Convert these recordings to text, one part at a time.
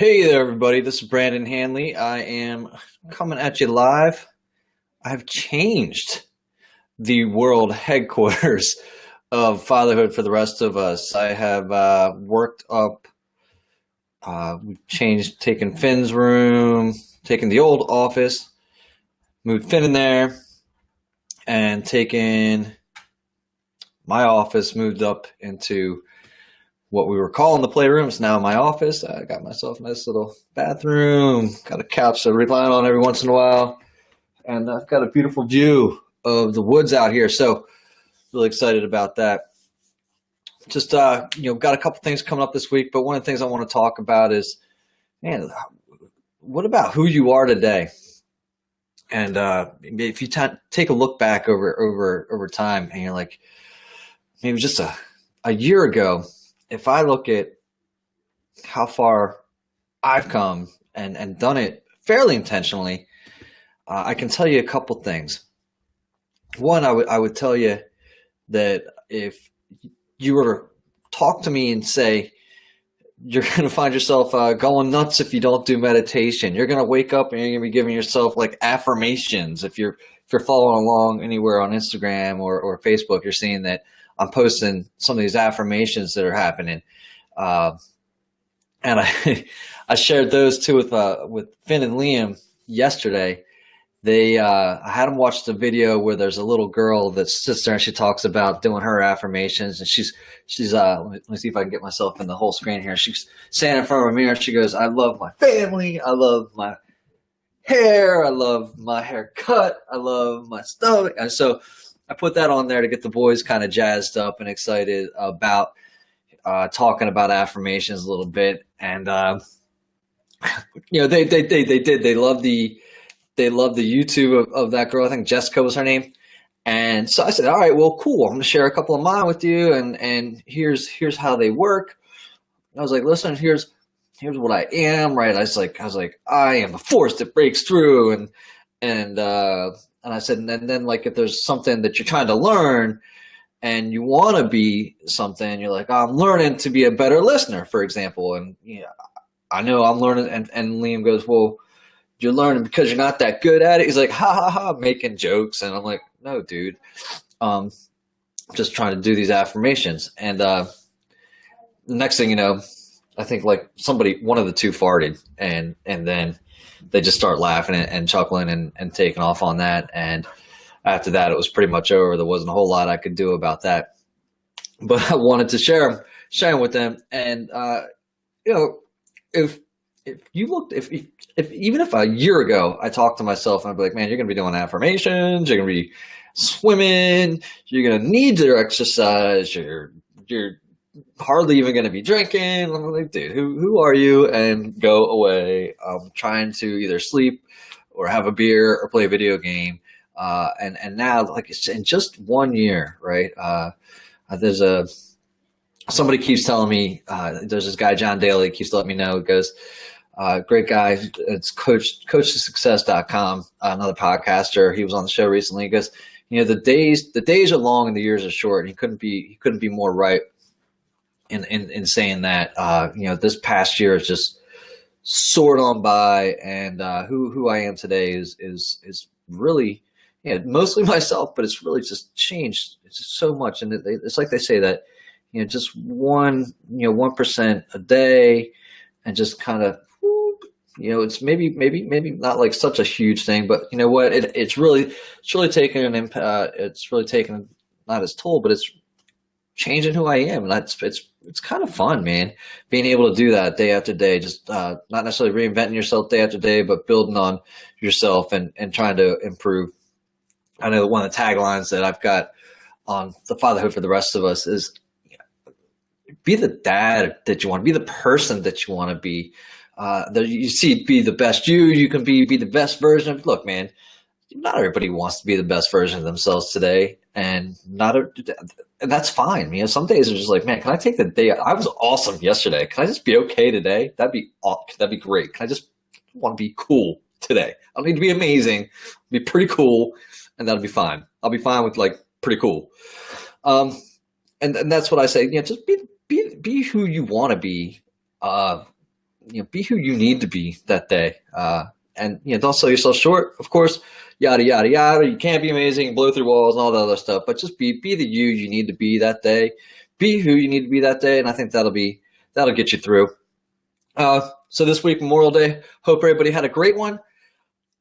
Hey there, everybody. This is Brandon Hanley. I am coming at you live. I've changed the world headquarters of Fatherhood for the rest of us. I have worked up, we've changed, taken Finn's room, taken the old office, moved Finn in there, and taken my office, moved up into what we were calling the playroom. It's now my office. I got myself a nice little bathroom, got a couch to recline on every once in a while, and I've got a beautiful view of the woods out here. So really excited about that. Just got a couple things coming up this week, but one of the things I want to talk about is, man, what about who you are today? And if you take a look back over time, and you're like, maybe just a year ago, if I look at how far I've come and done it fairly intentionally, I can tell you a couple things. One, I would tell you that if you were to talk to me and say, you're going to find yourself going nuts if you don't do meditation. You're going to wake up and you're going to be giving yourself like affirmations. If you're following along anywhere on Instagram or Facebook, you're seeing that I'm posting some of these affirmations that are happening. And I shared those too with Finn and Liam yesterday. I had them watch the video where there's a little girl that sits there and she talks about doing her affirmations, and she's let me see if I can get myself in the whole screen here. She's standing in front of a mirror. She goes, "I love my family. I love my hair. I love my haircut. I love my stomach." And so I put that on there to get the boys kind of jazzed up and excited about talking about affirmations a little bit. And they did. They love the YouTube of that girl. I think Jessica was her name. And so I said, all right, well, cool. I'm going to share a couple of mine with you. And here's how they work. I was like, listen, here's what I am, right? I was like, I am the force that breaks through. And I said, and then like, if there's something that you're trying to learn and you want to be something, you're like, I'm learning to be a better listener, for example. And I know I'm learning. And Liam goes, well, you're learning because you're not that good at it. He's like, ha ha ha, making jokes. And I'm like, no, dude, just trying to do these affirmations. And the next thing you know, I think like one of the two farted, and then they just start laughing and chuckling and taking off on that. And after that, it was pretty much over. There wasn't a whole lot I could do about that, but I wanted to share them with them. And if you looked, if even if a year ago I talked to myself and I'd be like, man, you're going to be doing affirmations, you're going to be swimming, you're going to need to exercise, you're hardly even going to be drinking. I'm like, dude, who are you? And go away. I'm trying to either sleep or have a beer or play a video game. And now, like, it's in just 1 year, right? Somebody keeps telling me, there's this guy, John Daly, keeps letting me know. He goes, great guy. It's coachtosuccess.com, another podcaster. He was on the show recently. He goes, the days are long and the years are short. And he couldn't be more right in saying that. This past year is just soared on by, and who I am today is really, mostly myself, but it's really just changed just so much. And it's like they say that, just 1% a day, and just kind of, it's maybe not like such a huge thing, but you know what? It's really taken an impact. It's really taken not its toll, but it's changing who I am. And it's kind of fun, man, being able to do that day after day, just not necessarily reinventing yourself day after day, but building on yourself and trying to improve. I know one of the taglines that I've got on the Fatherhood for the Rest of Us is, be the dad that you want to be, the person that you want to be. Be the best you can be the best version of. Look, man, not everybody wants to be the best version of themselves today, and that's fine. Some days are just like, man, can I take the day? I was awesome yesterday. Can I just be okay today? That'd be great. Can I just want to be cool today? I don't need to be amazing. Be pretty cool, and that'll be fine. I'll be fine with like pretty cool. And that's what I say. Just be who you want to be. be who you need to be that day. And don't sell yourself short, of course, yada, yada, yada. You can't be amazing, blow through walls and all that other stuff, but just be the you need to be that day. Be who you need to be that day. And I think that'll get you through. So this week, Memorial Day, hope everybody had a great one.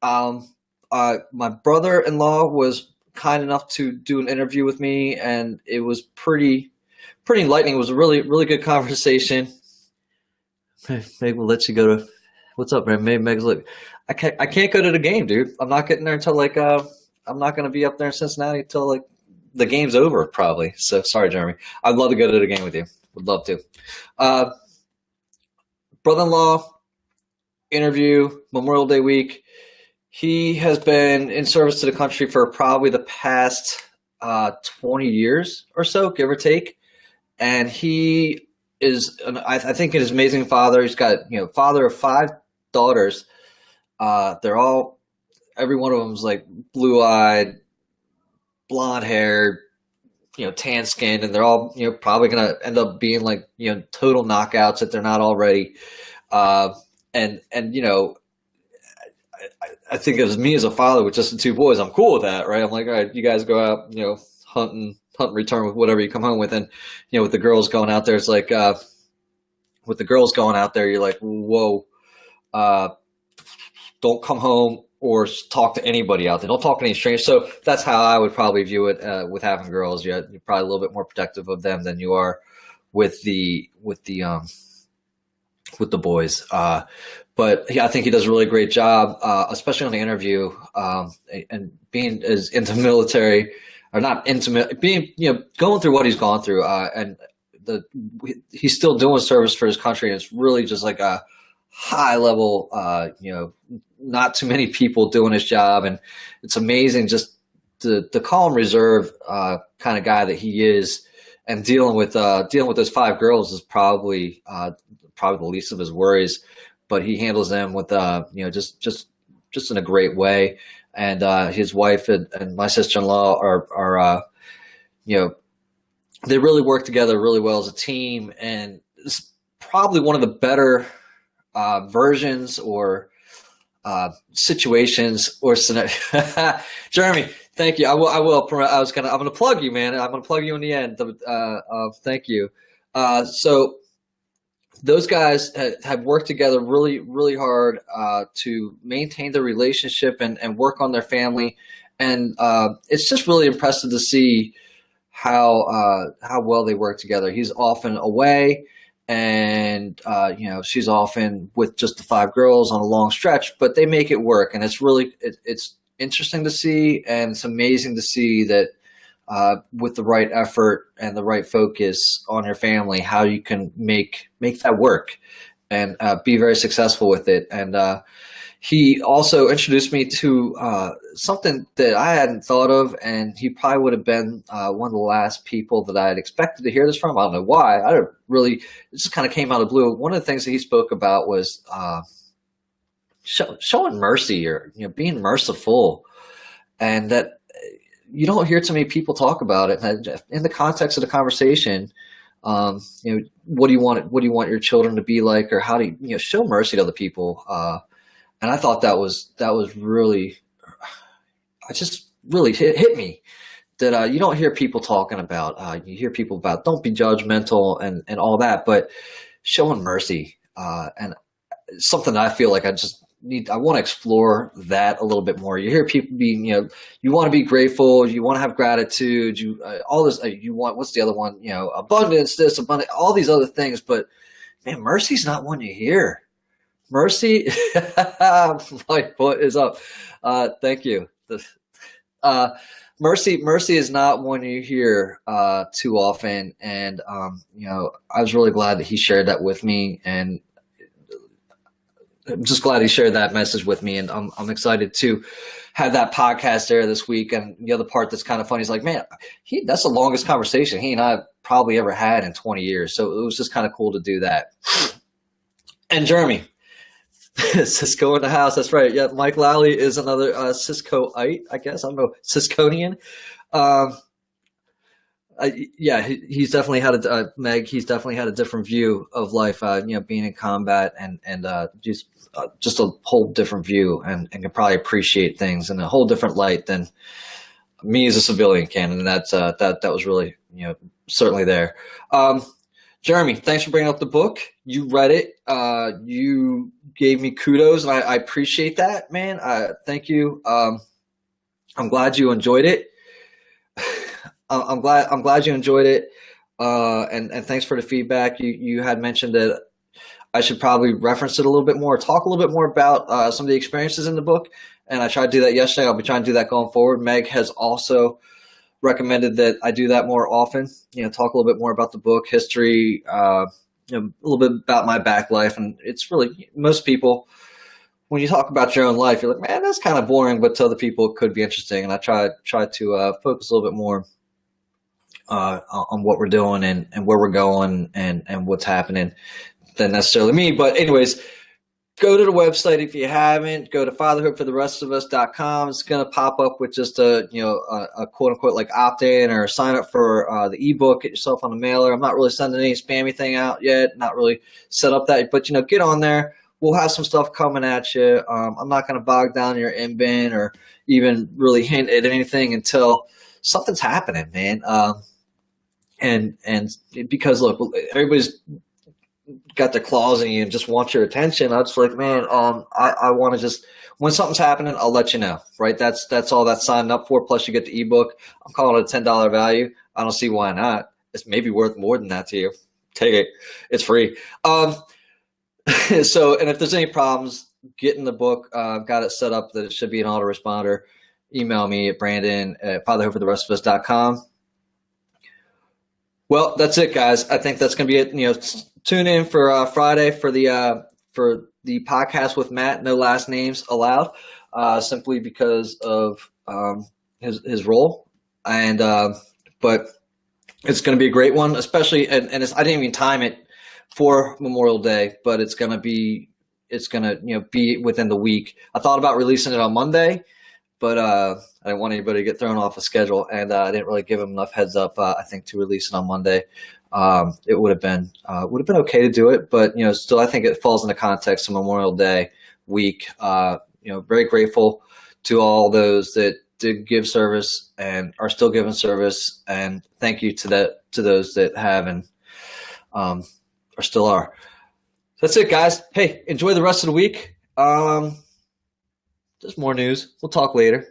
My brother-in-law was kind enough to do an interview with me, and it was pretty enlightening. It was a really, really good conversation. Meg will let you go to, what's up, man? Maybe Meg's like, I can't go to the game, dude. I'm not getting there until I'm not going to be up there in Cincinnati until the game's over, probably. So sorry, Jeremy. I'd love to go to the game with you. Would love to. Brother-in-law interview, Memorial Day week. He has been in service to the country for probably the past 20 years or so, give or take. And he is, I think, an amazing father. He's got, father of 5 daughters. They're all, every one of them is like blue-eyed, blonde-haired, tan skinned, and they're all, probably going to end up being like, total knockouts if they're not already. I think as me as a father with just the 2 boys, I'm cool with that, right? I'm like, all right, you guys go out, hunt and return with whatever you come home with. And, with the girls going out there, it's like, with the girls going out there, you're like, whoa, don't come home or talk to anybody out there. Don't talk to any strangers. So that's how I would probably view it with having girls. You're probably a little bit more protective of them than you are with the boys. But I think he does a really great job, especially on the interview, and being as into military, or not intimate, being, going through what he's gone through, and he's still doing service for his country. And it's really just like a high level, not too many people doing his job. And it's amazing just the calm, reserve, kind of guy that he is, and dealing with those 5 girls is probably the least of his worries. But he handles them with, just in a great way. And his wife and my sister-in-law are they really work together really well as a team. And it's probably one of the better versions or situations or scenarios. Jeremy, thank you. I will. I'm going to plug you, man. I'm going to plug you in the end. Thank you. So those guys have worked together really, really hard to maintain their relationship and work on their family. And it's just really impressive to see how well they work together. He's often away, and she's often with just the 5 girls on a long stretch, but they make it work. And it's really it's interesting to see, and it's amazing to see that with the right effort and the right focus on your family, how you can make that work and be very successful with it. And he also introduced me to something that I hadn't thought of, and he probably would have been one of the last people that I had expected to hear this from. I don't know why. It just kind of came out of the blue. One of the things that he spoke about was showing mercy, or being merciful, and that you don't hear too many people talk about it. And in the context of the conversation, what do you want your children to be like, or how do you show mercy to other people? And I thought that was really, it just really hit me that you don't hear people talking about. You hear people about don't be judgmental and all that, but showing mercy, and something that I feel like I want to explore that a little bit more. You hear people being, you want to be grateful, you want to have gratitude, all this, you want, what's the other one? Abundance, all these other things. But man, mercy's not one you hear. Mercy, my foot is up. Thank you. Mercy is not one you hear too often. And, I was really glad that he shared that with me, and I'm just glad he shared that message with me, and I'm excited to have that podcast there this week. And the other part that's kind of funny is like, man, that's the longest conversation he and I have probably ever had in 20 years. So it was just kind of cool to do that. And Jeremy, Cisco in the house. That's right. Yeah, Mike Lally is another Ciscoite, I guess. I don't know, Cisconian. Yeah, he's definitely had Meg. He's definitely had a different view of life. Being in combat and just a whole different view, and can probably appreciate things in a whole different light than me as a civilian can. And that was really certainly there. Jeremy, thanks for bringing up the book. You read it. You gave me kudos, and I appreciate that, man. Thank you. I'm glad you enjoyed it. I'm glad you enjoyed it, and thanks for the feedback. You had mentioned that I should probably reference it a little bit more, talk a little bit more about some of the experiences in the book, and I tried to do that yesterday. I'll be trying to do that going forward. Meg has also recommended that I do that more often. Talk a little bit more about the book, history, a little bit about my back life, and it's really most people. When you talk about your own life, you're like, man, that's kind of boring, but to other people it could be interesting. And I try to focus a little bit more on what we're doing and where we're going and what's happening than necessarily me. But anyways, go to the website if you haven't. Go to fatherhoodfortherestofus.com. It's going to pop up with just a quote unquote like opt-in or sign up for the ebook. Get yourself on the mailer. I'm not really sending any spammy thing out yet. Not really set up that, but get on there. We'll have some stuff coming at you. I'm not going to bog down your in-bin or even really hint at anything until something's happening, man. And because look, everybody's got their claws in you and just wants your attention. I was like, man, I want to just, when something's happening, I'll let you know, right? That's all that's signed up for. Plus you get the ebook. I'm calling it a $10 value. I don't see why not. It's maybe worth more than that to you. Take it. It's free. So, and if there's any problems getting the book, I've got it set up that it should be an autoresponder. Email me at brandon@fatherhoodfortherestofus.com. Well, that's it, guys. I think that's going to be it. Tune in for Friday for the podcast with Matt. No last names allowed, simply because of his role. And but it's going to be a great one, especially and I didn't even time it for Memorial Day, but it's going to be within the week. I thought about releasing it on Monday, but I didn't want anybody to get thrown off a schedule, and I didn't really give them enough heads up. I think to release it on Monday, it would have been okay to do it, but still, I think it falls in the context of Memorial Day week. Very grateful to all those that did give service and are still giving service, and thank you to those that have and or still are. That's it, guys. Hey, enjoy the rest of the week. There's more news. We'll talk later.